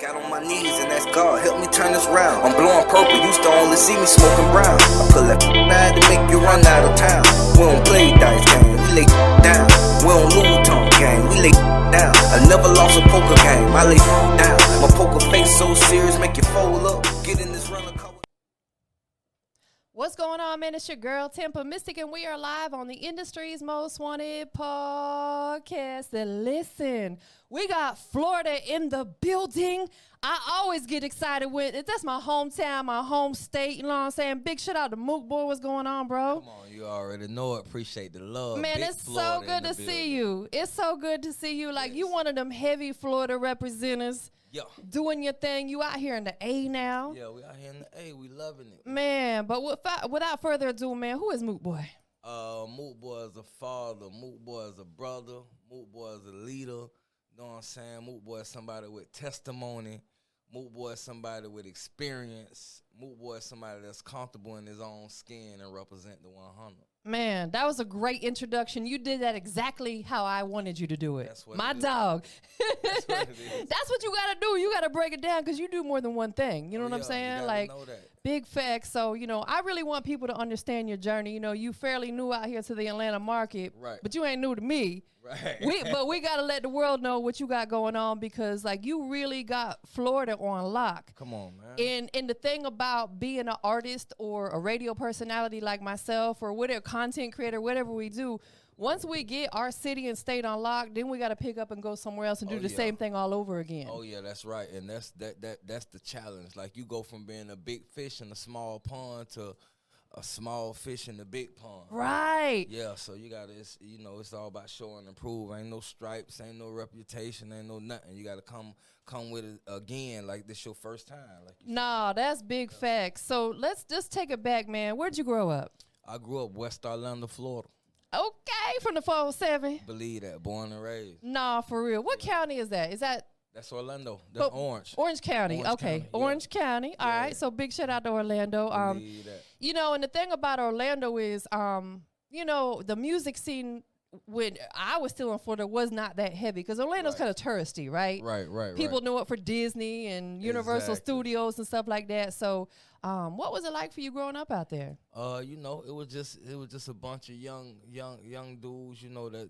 Got on my knees and asked God, help me turn this round. I'm blowing purple, used to only see me smoking brown. I pull that bad to make you run out of town. We don't play dice game, we lay down. We don't lose tongue game, we lay down. I never lost a poker game, I lay down. My poker face so serious, make you fold up. Get in this runner cover. What's going on, man? It's your girl, TampaMystic, and we are live on the industry's most wanted podcast. And listen, we got Florida in the building. I always get excited with it. That's my hometown, my home state. You know what I'm saying? Big shout out to Mook Boy. What's going on, bro? Come on, you already know it. Appreciate the love. Man, Big it's Florida so good to see you. It's so good to see you. Like, you one of them heavy Florida representatives. Yeah. Doing your thing. You out here in the A now. Yeah, we out here in the A. We loving it. Man, but without further ado, man, who is Moot Boy? Mook Boy is a father. Mook Boy is a brother. Mook Boy is a leader. You know what I'm saying? Mook Boy is somebody with testimony. Mook Boy is somebody with experience. Mook Boy is somebody that's comfortable in his own skin and represent the 100. Man, that was a great introduction. You did that exactly how I wanted you to do it. That's what My it is. dog. That's what it is. That's what you got to do. You got to break it down because you do more than one thing. You know what I'm saying? You Like, know that. big facts. So, I really want people to understand your journey. You fairly new out here to the Atlanta market, Right. but you ain't new to me. Right. But we got to let the world know what you got going on because, like, you really got Florida on lock. Come on, man. And the thing about being an artist or a radio personality like myself or whatever, content creator, whatever we do, once we get our city and state on lock, then we got to pick up and go somewhere else and do the same thing all over again. Oh yeah, that's right, and that's the challenge. Like you go from being a big fish in a small pond to a small fish in the big pond. Right. Yeah, so you gotta, it's all about show and improve. Ain't no stripes, ain't no reputation, ain't no nothing. You gotta come with it again, like this your first time. Like Nah, that's big facts. So let's just take it back, man. Where'd you grow up? I grew up West Orlando, Florida. Okay, from the 407. Believe that, born and raised. Nah, for real. What county is that? Is that? That's Orlando. That's Orange. Orange County. Orange Okay. County, yeah. Orange County. All right. So big shout out to Orlando. Believe that. And the thing about Orlando is, the music scene when I was still in Florida was not that heavy because Orlando's kind of touristy, right? Right. People knew it for Disney and Universal Studios and stuff like that. So, what was it like for you growing up out there? It was just a bunch of young dudes,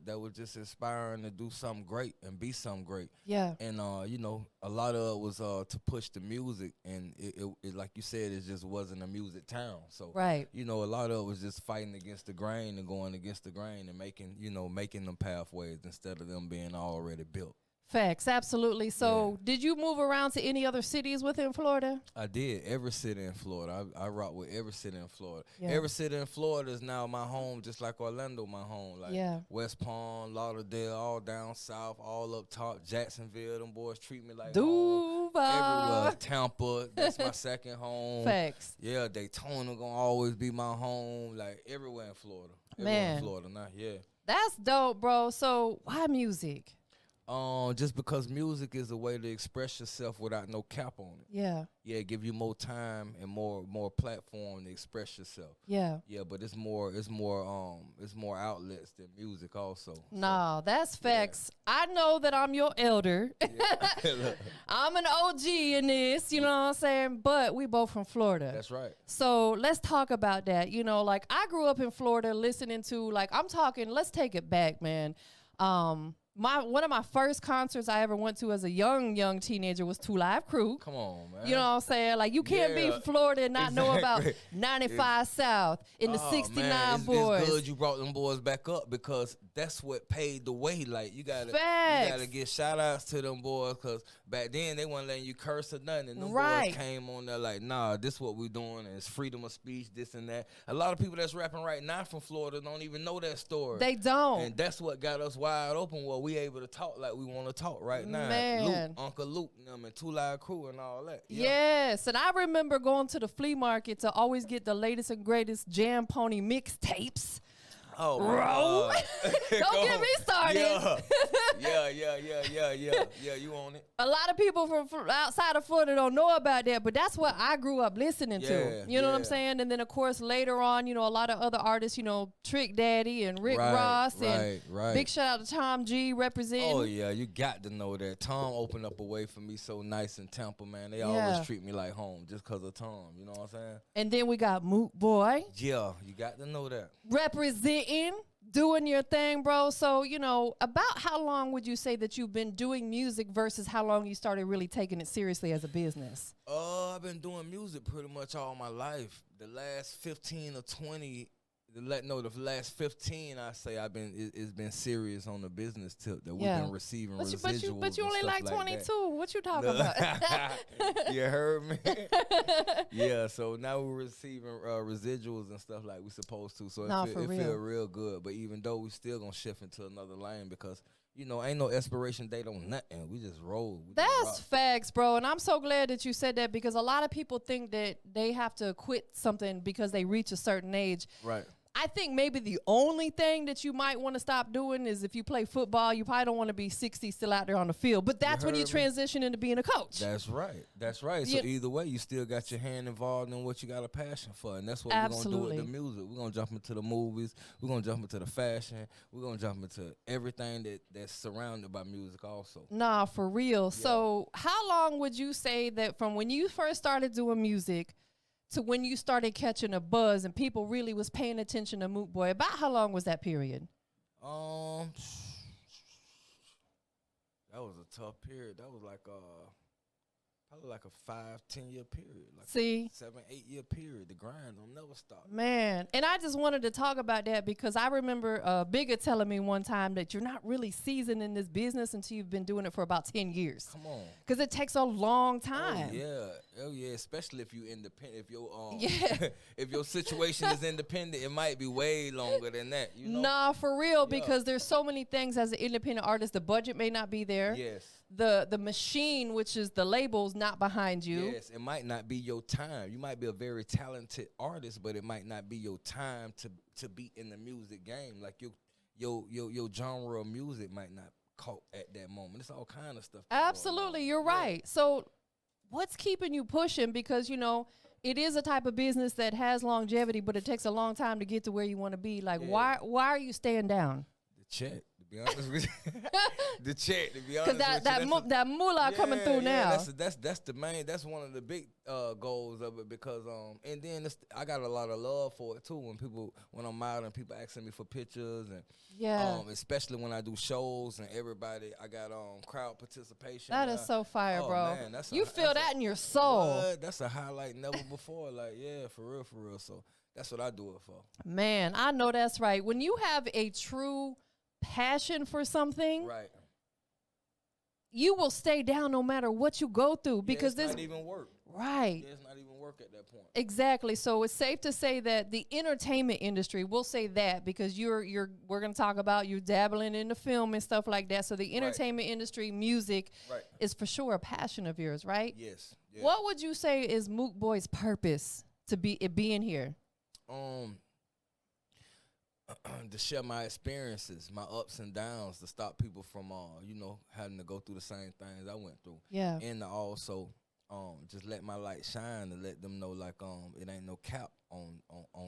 that were just inspiring to do something great and be something great. Yeah. And a lot of it was to push the music, and it like you said, it just wasn't a music town. So right. A lot of it was just fighting against the grain and going against the grain and making them pathways instead of them being already built. Facts, absolutely. So, did you move around to any other cities within Florida? I did. Every city in Florida. I rock with every city in Florida. Yeah. Every city in Florida is now my home, just like Orlando, my home. Like West Palm, Lauderdale, all down south, all up top. Jacksonville, them boys treat me like home. Everywhere. Tampa, that's my second home. Facts. Yeah, Daytona gonna always be my home. Like everywhere in Florida. Man. In Florida, now, yeah. That's dope, bro. So, why music? Just because music is a way to express yourself without no cap on it. Yeah. Yeah, give you more time and more platform to express yourself. Yeah. Yeah, but it's more outlets than music also. No, that's facts. Yeah. I know that I'm your elder. Yeah. I'm an OG in this, you know what I'm saying? But we both from Florida. That's right. So let's talk about that. Like I grew up in Florida listening to, like, let's take it back, man. One of my first concerts I ever went to as a young teenager was Two Live Crew. Come on, man. You know what I'm saying? Like, you can't be from Florida and not know about 95 South in the 69 boys. It's good you brought them boys back up because that's what paved the way. Like, you gotta give shout outs to them boys because back then they weren't letting you curse or nothing. And them boys came on there like, nah, this what we doing and it's freedom of speech, this and that. A lot of people that's rapping right now from Florida don't even know that story. They don't. And that's what got us wide open. Well, we able to talk like we want to talk right now. Man. Uncle Luke, and Two Live Crew and all that. Yeah. Yes, and I remember going to the flea market to always get the latest and greatest Jam Pony mixtapes. Oh, bro. Don't get me started. Yeah, you on it. A lot of people from outside of Florida don't know about that, but that's what I grew up listening to. You know what I'm saying? And then, of course, later on, you know, a lot of other artists, you know, Trick Daddy and Rick Ross and big shout out to Tom G representing. Oh, yeah, you got to know that. Tom opened up a way for me so nice in Tampa, man. They always treat me like home just because of Tom. You know what I'm saying? And then we got Mook Boy. Yeah, you got to know that. Representing, doing your thing, bro. So, you know, about how long would you say that you've been doing music versus how long you started really taking it seriously as a business? I've been doing music pretty much all my life. The last 15 or 20, the last 15, I say it's been serious on the business tip that we've been receiving residuals. But you only like 22. What you talking about? You heard me? Yeah, so now we're receiving residuals and stuff like we supposed to. So it feel real good. But even though we still gonna shift into another lane because you know, ain't no expiration date on nothing. We just roll. That's facts, bro. And I'm so glad that you said that because a lot of people think that they have to quit something because they reach a certain age. Right. I think maybe the only thing that you might want to stop doing is if you play football, you probably don't want to be 60 still out there on the field. But that's when you transition into being a coach. That's right. That's right. So either way, you still got your hand involved in what you got a passion for. And that's what we're going to do with the music. We're going to jump into the movies. We're going to jump into the fashion. We're going to jump into everything that's surrounded by music also. Nah, for real. Yeah. So how long would you say that from when you first started doing music to when you started catching a buzz and people really was paying attention to Mook Boy? About how long was that period? That was a tough period. That was like probably like a 5-10 year period. Like 7-8 year period. The grind don't never stop. Man, and I just wanted to talk about that because I remember Bigger telling me one time that you're not really seasoned in this business until you've been doing it for about 10 years. Come on. Because it takes a long time. Oh yeah, especially if you independent. If your if your situation is independent, it might be way longer than that. You know? Nah, for real, because there's so many things as an independent artist. The budget may not be there. Yes. The machine, which is the labels, not behind you. Yes, it might not be your time. You might be a very talented artist, but it might not be your time to be in the music game. Like your genre of music might not caught at that moment. It's all kind of stuff. Absolutely, you're right. So what's keeping you pushing? Because, you know, it is a type of business that has longevity, but it takes a long time to get to where you want to be. Like, why are you staying down? The check. Be honest with you, the check. To be honest, because that moolah coming through now. That's the main. That's one of the big goals of it because and then I got a lot of love for it too. When I'm out and people asking me for pictures and especially when I do shows and everybody, I got crowd participation. That is so fire, bro. Man, you feel that in your soul. What? That's a highlight never before. Like for real. So that's what I do it for. Man, I know that's right. When you have a true passion for something, right, you will stay down no matter what you go through because it's not even work. Right. It's not even work at that point. Exactly. So it's safe to say that the entertainment industry, we'll say that because we're going to talk about you dabbling in the film and stuff like that. So the entertainment industry, music is for sure a passion of yours, right? Yes. What would you say is Mook Boy's purpose to being here? To share my experiences, my ups and downs, to stop people from, having to go through the same things I went through. Yeah. And to also, just let my light shine and let them know, like, it ain't no cap on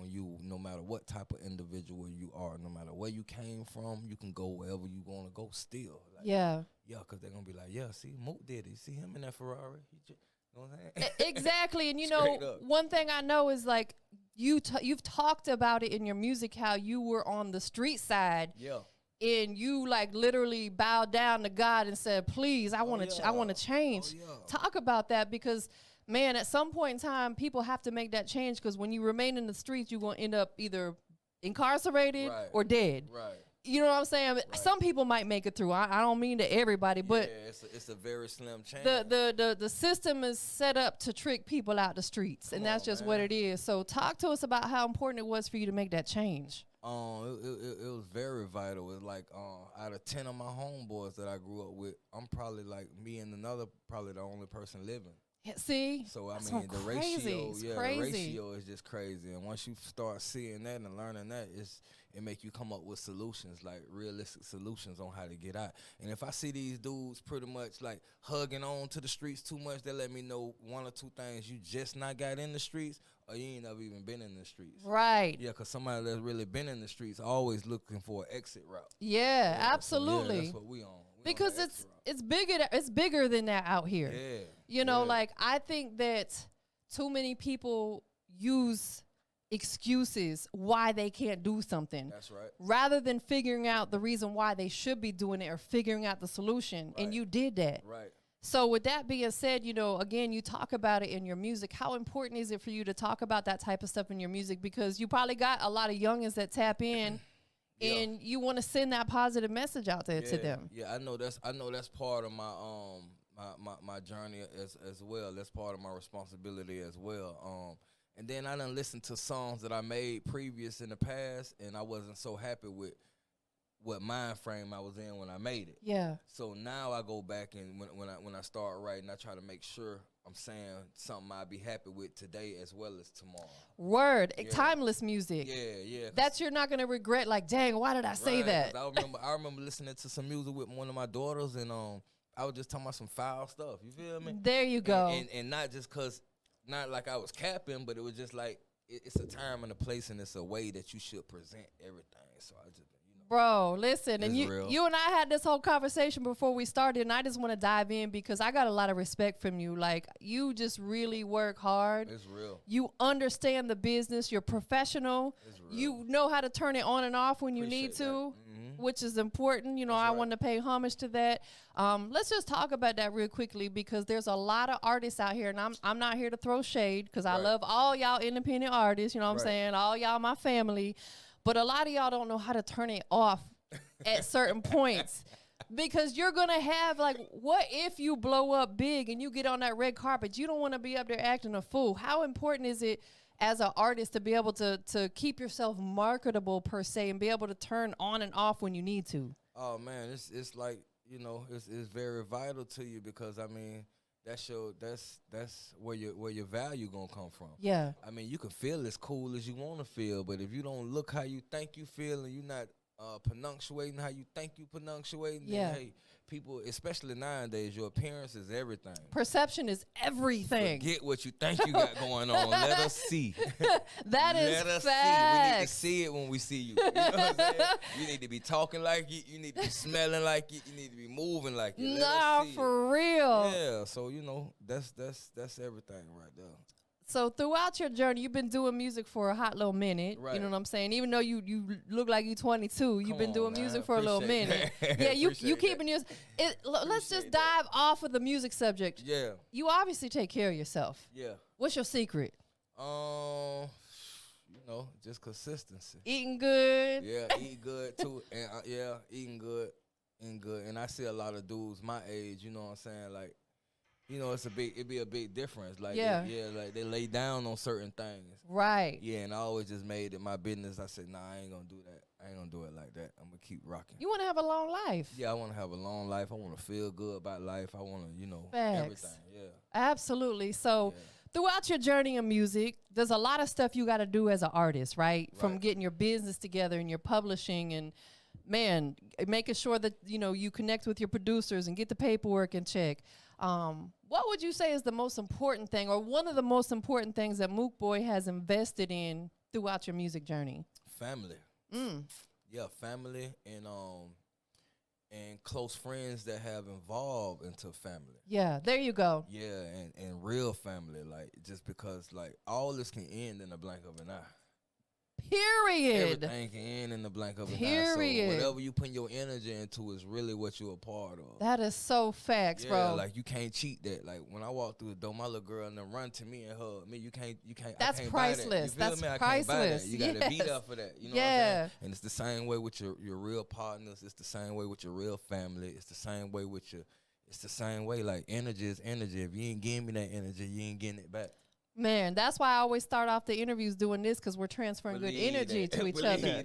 you, no matter what type of individual you are, no matter where you came from, you can go wherever you want to go still. Like, yeah, because they're going to be like, yeah, see, Mook did it. You see him in that Ferrari? You know what I'm saying? Exactly. And, you know, one thing I know is, like, you've talked about it in your music, how you were on the street side. Yeah. And you like literally bowed down to God and said, please, I want to change. Talk about that because, man, at some point in time, people have to make that change because when you remain in the streets, you're going to end up either incarcerated or dead. Right. You know what I'm saying? Right. Some people might make it through. I don't mean to everybody, but it's a very slim chance. The system is set up to trick people out the streets, and that's just what it is. So talk to us about how important it was for you to make that change. It was very vital. It's like out of 10 of my homeboys that I grew up with, I'm probably like me and another probably the only person living. See, so I that's mean the crazy. ratio, It's yeah, crazy. the ratio is just crazy. And once you start seeing that and learning that, it make you come up with solutions, like realistic solutions on how to get out. And if I see these dudes pretty much like hugging on to the streets too much, they let me know one or two things: you just not got in the streets, or you ain't never even been in the streets. Right. Yeah, because somebody that's really been in the streets always looking for an exit route. Yeah, absolutely. So, yeah, that's what we on. Because it's bigger than that out here. Yeah. You know, like I think that too many people use excuses why they can't do something. That's right. Rather than figuring out the reason why they should be doing it or figuring out the solution. Right. And you did that. Right. So with that being said, you know, again, you talk about it in your music. How important is it for you to talk about that type of stuff in your music? Because you probably got a lot of youngins that tap in. Yeah. And you want to send that positive message out there to them. Yeah, I know that's part of my my journey as well. That's part of my responsibility as well. And then I done listened to songs that I made previous in the past, and I wasn't so happy with what mind frame I was in when I made it. Yeah. So now I go back and when I start writing, I try to make sure I'm saying something I'll be happy with today as well as tomorrow. Word. Yeah. Timeless music. Yeah. That's you're not gonna regret, like, dang, why did I say that? I remember listening to some music with one of my daughters, and I was just talking about some foul stuff. You feel me? There you go. And not just cause, not like I was capping, but it was just like it's a time and a place, and it's a way that you should present everything. So I just. Bro, listen, and you and I had this whole conversation before we started, and I just want to dive in because I got a lot of respect from you. Like, you just really work hard. It's real. You understand the business. You're professional. It's real. You know how to turn it on and off when you need to, which is important. You know, I want to pay homage to that. Let's just talk about that real quickly because there's a lot of artists out here, and I'm not here to throw shade because I love all y'all independent artists. You know what I'm saying? All y'all my family. But a lot of y'all don't know how to turn it off at certain points because you're going to have, like, what if you blow up big and you get on that red carpet? You don't want to be up there acting a fool. How important is it as an artist to be able to keep yourself marketable, per se, and be able to turn on and off when you need to? Oh, man, it's like, you know, it's very vital to you because, I mean, that's where your value gonna come from. Yeah. I mean, you can feel as cool as you want to feel, but if you don't look how you think you feel and you're not pronunciating how you think you pronunciating, then hey, people, especially nowadays, your appearance is everything. Perception is everything. Forget what you think you got going on. Let us see. That is Let us facts. see. We need to see it when we see you. You know what I'm saying? You need to be talking like it. You need to be smelling like it. You need to be moving like it. No, for real. Yeah. So you know, that's everything right there. So throughout your journey, you've been doing music for a hot little minute. Right. You know what I'm saying? Even though you look like you're 22, you've been doing music for a little minute. Yeah, you keeping your. Let's just dive off of the music subject. Yeah. You obviously take care of yourself. Yeah. What's your secret? You know, just consistency. Eating good. Yeah, eat good too, and eating good, and I see a lot of dudes my age. You know what I'm saying? Like, you know, it'd be a big difference. Like, like they lay down on certain things. Right. Yeah, and I always just made it my business. I said, nah, I ain't gonna do that. I ain't gonna do it like that. I'm gonna keep rocking. You want to have a long life. Yeah, I want to have a long life. I want to feel good about life. I want to, you know, Facts. everything. Yeah. Absolutely. So. Yeah. Throughout your journey in music, there's a lot of stuff you got to do as an artist, right? From getting your business together and your publishing and, man, making sure that, you know, you connect with your producers and get the paperwork in check. What would you say is the most important thing or one of the most important things that Mook Boy has invested in throughout your music journey? Family. Yeah, family and close friends that have involved into family. Yeah, there you go. Yeah, and real family, like, just because, like, all this can end in the blink of an eye. Period. Everything can end in the blink of an eye. Period. So whatever you put your energy into is really what you're a part of. That is so facts, bro. Yeah, like, you can't cheat that. Like, when I walk through the door, my little girl and them run to me and hug me. You can't. That's I can't priceless. Buy that. You feel That's me? I can't buy priceless. that. You gotta be there for that. You know what I'm saying? And it's the same way with your real partners. It's the same way with your real family. It's the same way with your. It's the same way. Like, energy is energy. If you ain't giving me that energy, you ain't getting it back. Man, that's why I always start off the interviews doing this, because we're transferring good energy to each other.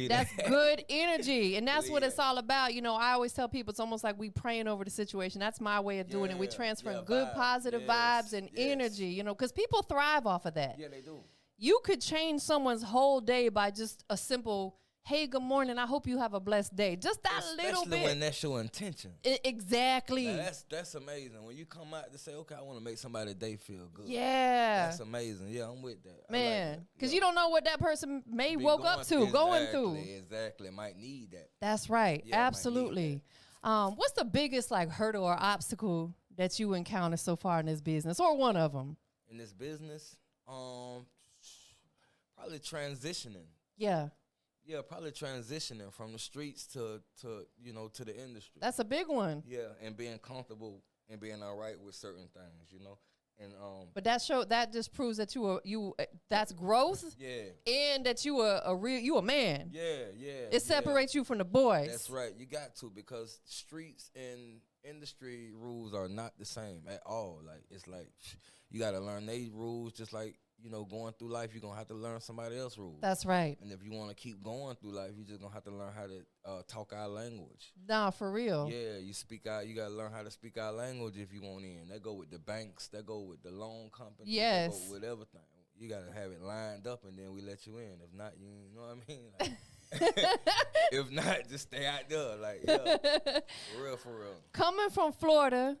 That's good energy, and that's what it's all about. You know, I always tell people it's almost like we praying over the situation. That's my way of doing it. We transferring good, positive vibes and energy, you know, because people thrive off of that. Yeah, they do. You could change someone's whole day by just a simple, hey, good morning, I hope you have a blessed day. Just that little bit. Especially when that's your intention. Exactly. Now that's amazing. When you come out to say, okay, I want to make somebody's day feel good. Yeah. That's amazing. Yeah, I'm with that. Man, because you don't know what that person may woke up to, going through. Exactly. Might need that. That's right. Yeah, absolutely. What's the biggest like hurdle or obstacle that you encountered so far in this business, or one of them? In this business, probably transitioning. Yeah. Yeah, probably transitioning from the streets to you know, to the industry. That's a big one. Yeah, and being comfortable and being all right with certain things, you know. And but that just proves that that's growth. Yeah. And that you a man. Yeah. It separates you from the boys. That's right. You got to, because streets and industry rules are not the same at all. Like, it's like you got to learn they rules, just like, you know, going through life, you're going to have to learn somebody else's rules. That's right. And if you want to keep going through life, you're just going to have to learn how to talk our language. Nah, for real. Yeah, you got to learn how to speak our language if you want in. That go with the banks. That go with the loan company. Yes. That go with everything. You got to have it lined up, and then we let you in. If not, you know what I mean? Like, if not, just stay out there. Like, yeah, for real. Coming from Florida,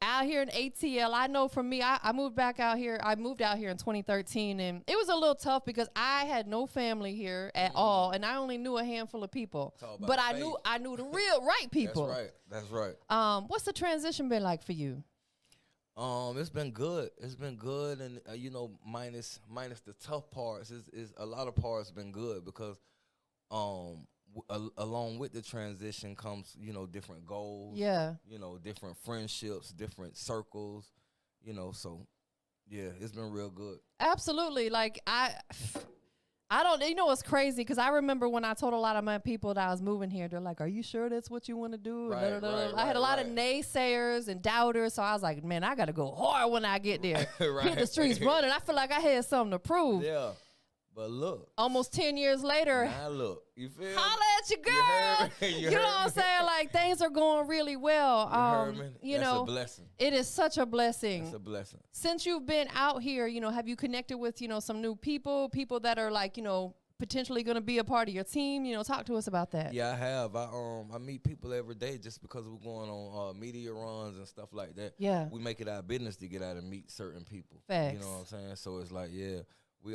out here in ATL, I know for me, I moved out here in 2013, and it was a little tough because I had no family here at all, and I only knew a handful of people. But I knew the real right people. That's right. What's the transition been like for you? It's been good. And you know, minus the tough parts, is a lot of parts been good, because along with the transition comes, you know, different goals. Yeah. You know, different friendships, different circles, you know, so yeah, it's been real good. Absolutely. Like I don't, you know what's crazy? Because I remember when I told a lot of my people that I was moving here, they're like, are you sure that's what you want to do? Right, I had a lot of naysayers and doubters, so I was like, man, I got to go hard when I get there. Hit the streets running. I feel like I had something to prove. Yeah. But look, almost 10 years later, now look, you feel holla at your girl. You know what I'm saying? Like, things are going really well. You know, that's a blessing. It is such a blessing. It's a blessing. Since you've been out here, you know, have you connected with, you know, some new people that are like, you know, potentially going to be a part of your team? You know, talk to us about that. Yeah, I have. I meet people every day just because we're going on media runs and stuff like that. Yeah. We make it our business to get out and meet certain people. Facts. You know what I'm saying? So it's like, yeah, we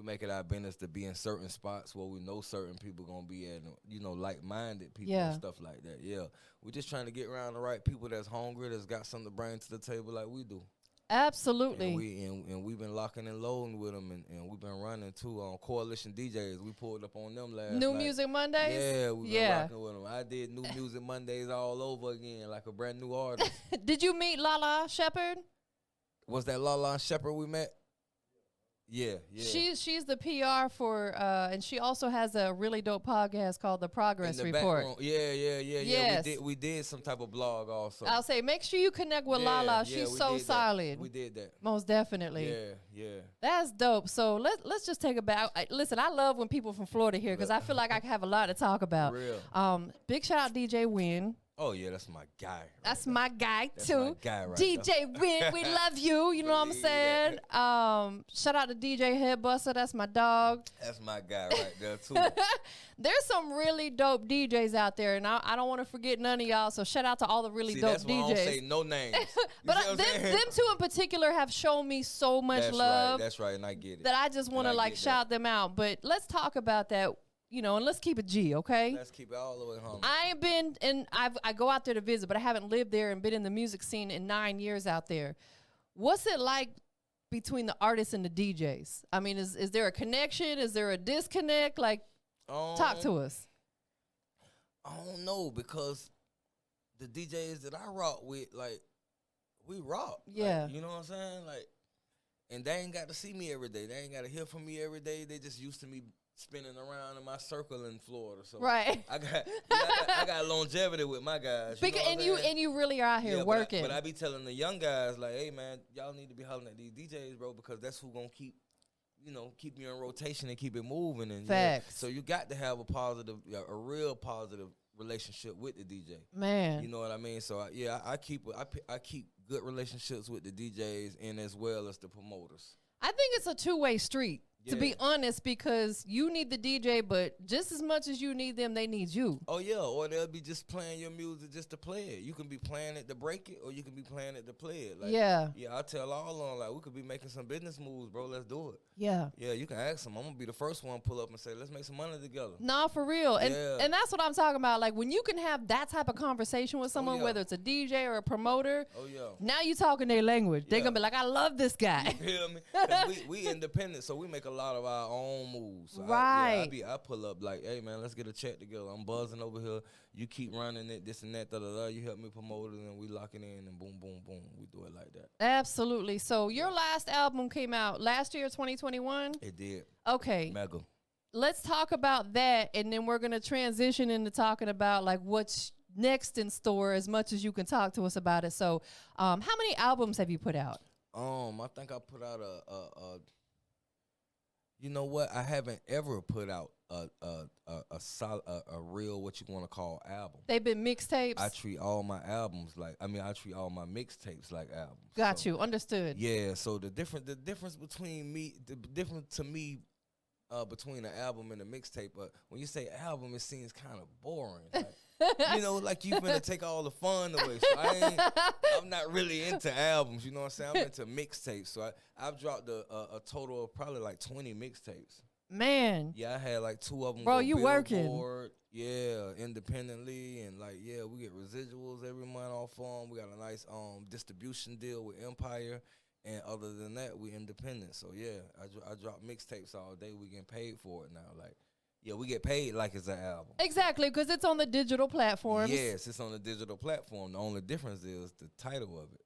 make it our business to be in certain spots where we know certain people gonna be at, you know, like-minded people and stuff like that. Yeah, we're just trying to get around the right people that's hungry, that's got something to bring to the table like we do. Absolutely. And we've been locking and loading with them, and we've been running too on Coalition DJs. We pulled up on them last New night. Music Mondays? Yeah, we've been rocking with them. I did New Music Mondays all over again, like a brand new artist. Did you meet Lala Shepherd? Was that Lala Shepherd we met? Yeah. She's the PR for, and she also has a really dope podcast called The Progress Report. Background. Yeah. Yes. We did some type of blog also. I'll say, make sure you connect with Lala. She's so solid. We did that. Most definitely. Yeah. That's dope. So let's just take it back. Listen, I love when people from Florida here, because I feel like I have a lot to talk about. Real. Big shout out DJ Win. Oh, yeah, that's my guy. That's my guy, that's too. My guy DJ Win, we love you. You know what I'm saying? Shout out to DJ Headbuster. That's my dog. That's my guy right there, too. There's some really dope DJs out there, and I don't want to forget none of y'all, so shout out to all the really dope that's why DJs. I don't say no names. But them two in particular have shown me so much love. That's right, and I get it. That I just want to, like, shout them out. But let's talk about that. You know, and let's keep it G, okay? Let's keep it all the way home. I ain't been, and I go out there to visit, but I haven't lived there and been in the music scene in 9 years out there. What's it like between the artists and the DJs? I mean, is there a connection? Is there a disconnect? Like, talk to us. I don't know, because the DJs that I rock with, like, we rock. Yeah. Like, you know what I'm saying? Like, and they ain't got to see me every day. They ain't got to hear from me every day. They just used to me spinning around in my circle in Florida. So right. I got longevity with my guys. And you really are out here working. But I be telling the young guys like, hey man, y'all need to be hollering at these DJs, bro, because that's who gonna keep you in rotation and keep it moving. And facts. So you got to have a real positive relationship with the DJ. Man, you know what I mean. So I keep good relationships with the DJs and as well as the promoters. I think it's a two-way street. To be honest, because you need the DJ, but just as much as you need them, they need you. Oh, yeah, or they'll be just playing your music just to play it. You can be playing it to break it, or you can be playing it to play it. Like, yeah, I tell all of them, like, we could be making some business moves, bro. Let's do it. Yeah, you can ask them. I'm going to be the first one to pull up and say, let's make some money together. Nah, for real. And that's what I'm talking about. Like, when you can have that type of conversation with someone, whether it's a DJ or a promoter, now you talking their language. They're going to be like, I love this guy. You feel me? 'Cause we independent, so we make a lot of our own moves. So right. I pull up like, hey man, let's get a check together. I'm buzzing over here. You keep running it, this and that, da da da. You help me promote it, and we lock it in, and boom, boom, boom. We do it like that. Absolutely. So your last album came out last year, 2021? It did. Okay. Mega. Let's talk about that, and then we're gonna transition into talking about like what's next in store, as much as you can talk to us about it. So, how many albums have you put out? I think I put out a you know what? I haven't ever put out a real, what you want to call, album. They've been mixtapes. I treat all my albums like, I treat all my mixtapes like albums. Got you. Understood. Yeah. So the difference between me, between an album and a mixtape, when you say album, it seems kind of boring. Like, like you finna take all the fun away. So I'm not really into albums, you know what I'm saying? I'm into mixtapes. So I've dropped a total of probably like 20 mixtapes. Man. Yeah, I had like 2 of them. Bro, you working. Yeah, independently. And like, we get residuals every month off them. We got a nice distribution deal with Empire. And other than that, we independent. So I drop mixtapes all day. We getting paid for it now. Like, we get paid like it's an album. Exactly, because it's on the digital platforms. Yes, it's on the digital platform. The only difference is the title of it.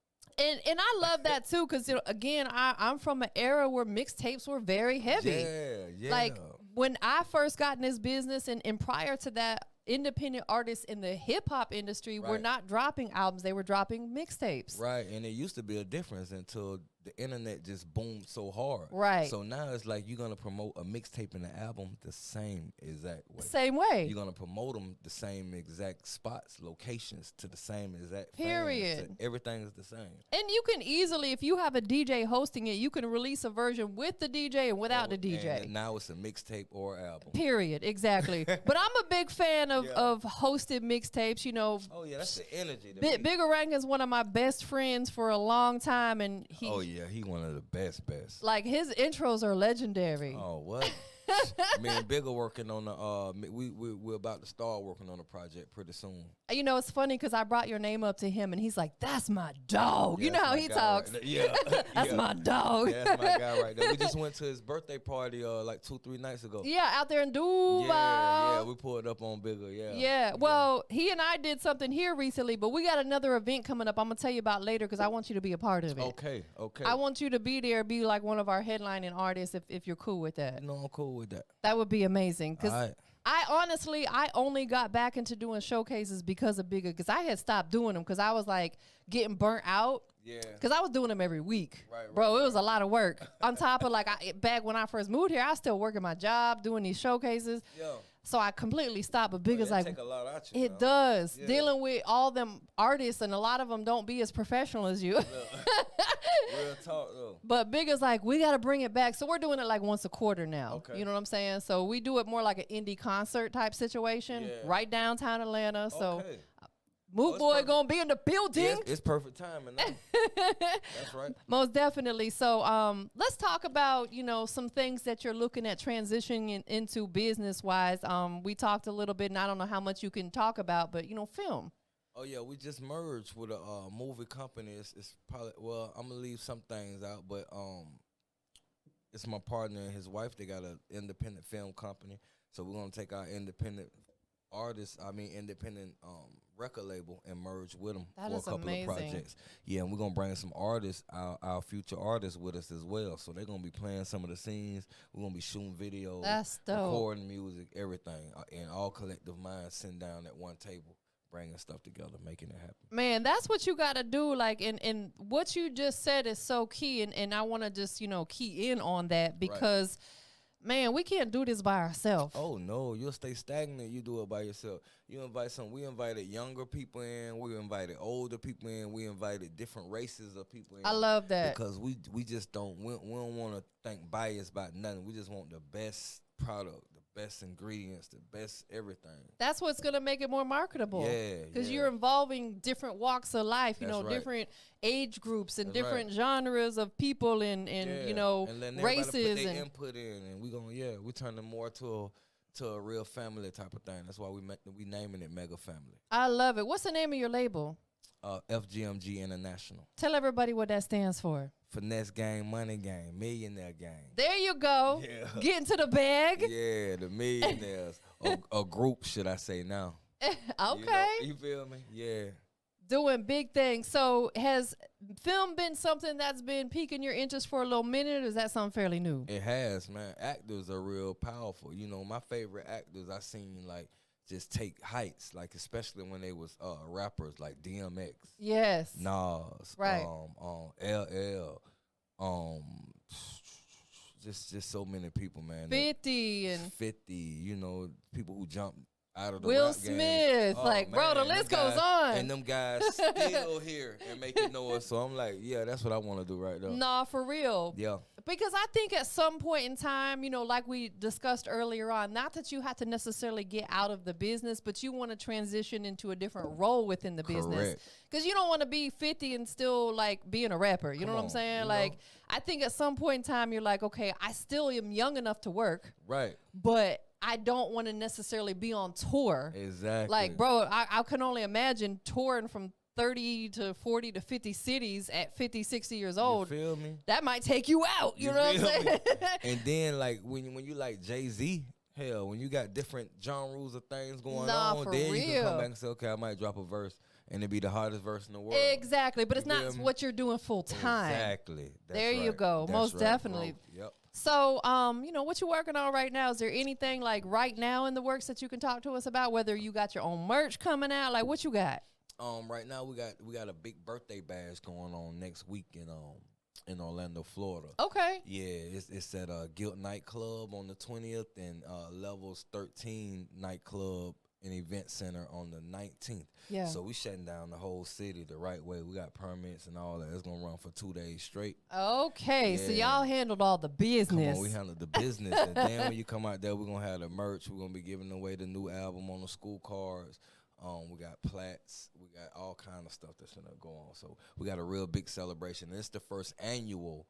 And I love that too, because again, I'm from an era where mixtapes were very heavy. Yeah. Like when I first got in this business, and prior to that, independent artists in the hip hop industry were not dropping albums; they were dropping mixtapes. Right, and it used to be a difference until the internet just boomed so hard. Right. So now it's like you're gonna promote a mixtape and an album the same exact way. Same way. You're gonna promote them the same exact spots, locations, to the same exact. Period. Fans. Everything is the same. And you can easily, if you have a DJ hosting it, you can release a version with the DJ and without the DJ. And now it's a mixtape or album. Period. Exactly. But I'm a big fan of hosted mixtapes. Oh yeah, that's the energy. Big Orang is one of my best friends for a long time, and he one of the best. Like his intros are legendary. Oh, what? Me and Bigger working on the we're about to start working on a project pretty soon. It's funny because I brought your name up to him and he's like, "That's my dog." You know how he talks. Right that's my dog. Yeah, that's my guy right there. We just went to his birthday party like 2-3 nights ago. Yeah, out there in Duval. Yeah, we pulled up on Bigger. Yeah. Well, he and I did something here recently, but we got another event coming up. I'm gonna tell you about later because I want you to be a part of it. Okay. I want you to be there, be like one of our headlining artists if you're cool with that. No, I'm cool with that. That would be amazing because I only got back into doing showcases because of Bigger, because I had stopped doing them because I was like getting burnt out. Yeah. Because I was doing them every week. Right, Bro, it was a lot of work. On top of back when I first moved here, I was still working my job, doing these showcases. Yo. So I completely stopped. But Bigger's like, take a lot out you, it does. Yeah. Dealing with all them artists, and a lot of them don't be as professional as you. Real talk though. But Bigger's like, we got to bring it back. So we're doing it like once a quarter now. Okay. You know what I'm saying? So we do it more like an indie concert type situation, right downtown Atlanta. So Mook Boy gonna be in the building. Yeah, it's perfect timing now. That's right. Most definitely. So let's talk about, some things that you're looking at transitioning into business wise. We talked a little bit, and I don't know how much you can talk about, but film. Oh yeah, we just merged with a movie company. It's probably, I'm gonna leave some things out, but it's my partner and his wife. They got an independent film company, so we're gonna take our independent artist, independent record label, and merge with them That for a is couple amazing. of projects. Yeah, and we're gonna bring some artists, our future artists, with us as well. So they're gonna be playing some of the scenes. We're gonna be shooting videos, That's dope. recording music, everything, and all collective minds sitting down at one table, bringing stuff together, making it happen. Man, that's what you got to do. Like, and what you just said is so key. And I want to just, key in on that because, man, we can't do this by ourselves. Oh, no, you'll stay stagnant. You do it by yourself. You invite some. We invited younger people in. We invited older people in. We invited different races of people in. I love that. Because we just don't, we don't want to think bias about nothing. We just want the best product, the best ingredients, the best everything. That's what's going to make it more marketable. Yeah. Because you're involving different walks of life, different age groups and different genres of people and and races. Put their input in, and we turn them more to a real family type of thing. That's why we naming it Mega Family. I love it. What's the name of your label? FGMG International. Tell everybody what that stands for. Finesse Gang, Money Gang, Millionaire Gang. There you go. Yeah. Get into the bag. Yeah, the millionaires. a group, should I say now. Okay. You feel me? Yeah. Doing big things. So has film been something that's been piquing your interest for a little minute, or is that something fairly new? It has, man. Actors are real powerful. My favorite actors I seen just take heights, especially when they was rappers like DMX. Yes. Nas. Right. LL. Just so many people, man. 50 and 50, people who jump out of the Will rap Smith. game. Bro, the list goes on. And them guys still here and making noise. So I'm like, yeah, that's what I want to do right now. Nah, for real. Yeah. Because I think at some point in time, like we discussed earlier on, not that you have to necessarily get out of the business, but you want to transition into a different role within the business. Because you don't want to be 50 and still being a rapper. You know what I'm saying? I think at some point in time, you're like, okay, I still am young enough to work. Right. But I don't want to necessarily be on tour. Exactly. Bro, I can only imagine touring from 30 to 40 to 50 cities at 50, 60 years old. You feel me? That might take you out. You know what I'm saying? And then, when you like Jay-Z, hell, when you got different genres of things going on, then you can come back and say, okay, I might drop a verse. And it'd be the hardest verse in the world. Exactly. But it's not what you're doing full time. Exactly. There you go. Most definitely. Yep. So, what you working on right now? Is there anything right now in the works that you can talk to us about? Whether you got your own merch coming out, what you got? Right now we got a big birthday bash going on next week in Orlando, Florida. Okay. Yeah, it's at Guilt Nightclub on the 20th and Levels 13 Nightclub and Event Center on the 19th. Yeah. So we shutting down the whole city the right way. We got permits and all that. It's gonna run for 2 days straight. Okay, Yeah. So y'all handled all the business. Come on, we handled the business. And then when you come out there, we're gonna have the merch. We're gonna be giving away the new album on the school cards. We got plats. We got all kind of stuff that's gonna go on. So we got a real big celebration. It's the first annual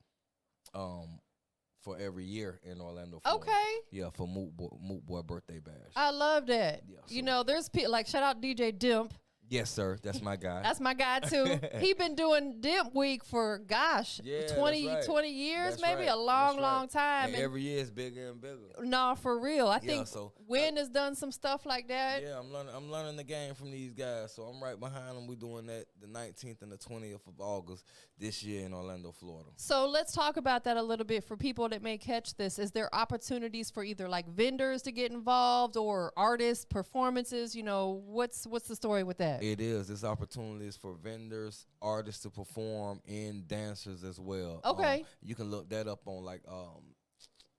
for every year in Orlando, Florida. Okay. Yeah, for Mook Boy birthday bash. I love that. Yeah, there's people shout out DJ Dimp. Yes, sir. That's my guy. That's my guy too. He been doing Dimp Week for 20 years, That's maybe right. a long time. And every year it's bigger and bigger. No, for real. I think so Win has done some stuff like that. Yeah, I'm learning the game from these guys. So I'm right behind them. We're doing that the 19th and the 20th of August this year in Orlando, Florida. So let's talk about that a little bit for people that may catch this. Is there opportunities for either vendors to get involved or artists, performances? What's the story with that? It is. There's opportunities for vendors, artists to perform, and dancers as well. Okay. You can look that up on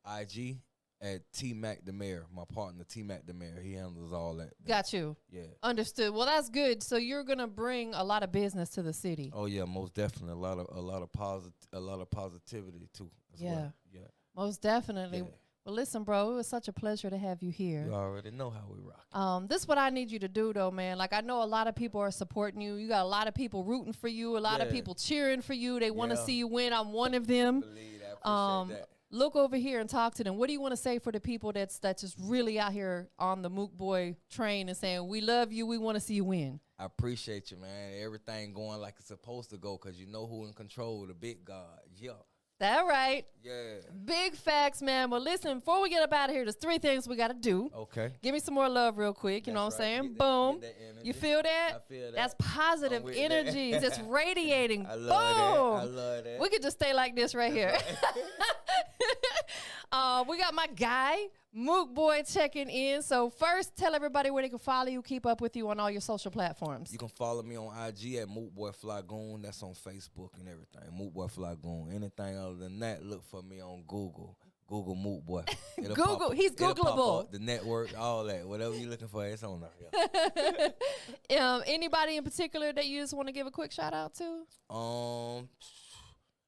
IG at T-Mac the Mayor, my partner T-Mac the Mayor. He handles all that. Got you. Yeah. Understood. Well, that's good. So you're gonna bring a lot of business to the city. Oh yeah, most definitely. A lot of positivity too. As well. Yeah. Most definitely. Yeah. Well, listen, bro, it was such a pleasure to have you here. You already know how we rock. This is what I need you to do, though, man. I know a lot of people are supporting you. You got a lot of people rooting for you, a lot of people cheering for you. They want to see you win. I'm one of them. I appreciate that. Look over here and talk to them. What do you want to say for the people that's just really out here on the Mook Boy train and saying, we love you, we want to see you win? I appreciate you, man. Everything going like it's supposed to go because you know who in control, the big God. Yeah. That right. Yeah. Big facts, man. Well, listen, before we get up out of here, there's 3 things we got to do. Okay. Give me some more love real quick. You know what I'm saying? Boom. You feel that? I feel that. That's positive energies. It's radiating. I love Boom. that. I love that. We could just stay like this right here. We got my guy, Mook Boy, checking in. So first, tell everybody where they can follow you, keep up with you on all your social platforms. You can follow me on IG at Mook Boy Fly Goon. That's on Facebook and everything. Mook Boy Fly Goon. Anything other than that, look for me on Google. Google Mook Boy. Google. He's Googleable. The network, all that. Whatever you're looking for, it's on there. Yeah. Anybody in particular that you just want to give a quick shout out to?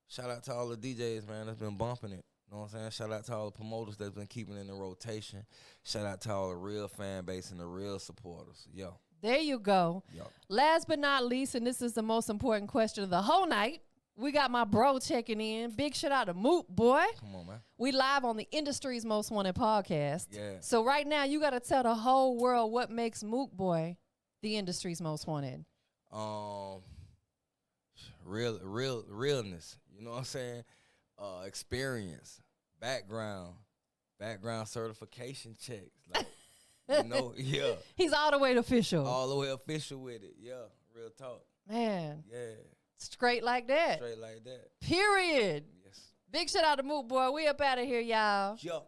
Shout out to all the DJs, man, that's been bumping it. You know what I'm saying? Shout out to all the promoters that's been keeping it in the rotation. Shout out to all the real fan base and the real supporters. Yo. There you go. Yo. Last but not least, and this is the most important question of the whole night, we got my bro checking in. Big shout out to Mook Boy. Come on, man. We live on the industry's most wanted podcast. Yeah. So right now, you got to tell the whole world what makes Mook Boy the industry's most wanted. Realness. You know what I'm saying? Experience, background certification checks. Like, you know, yeah. He's all the way official. All the way official with it. Yeah. Real talk. Man. Yeah. Straight like that. Straight like that. Period. Yes. Big shout out to Mook Boy. We up out of here, y'all. Yo.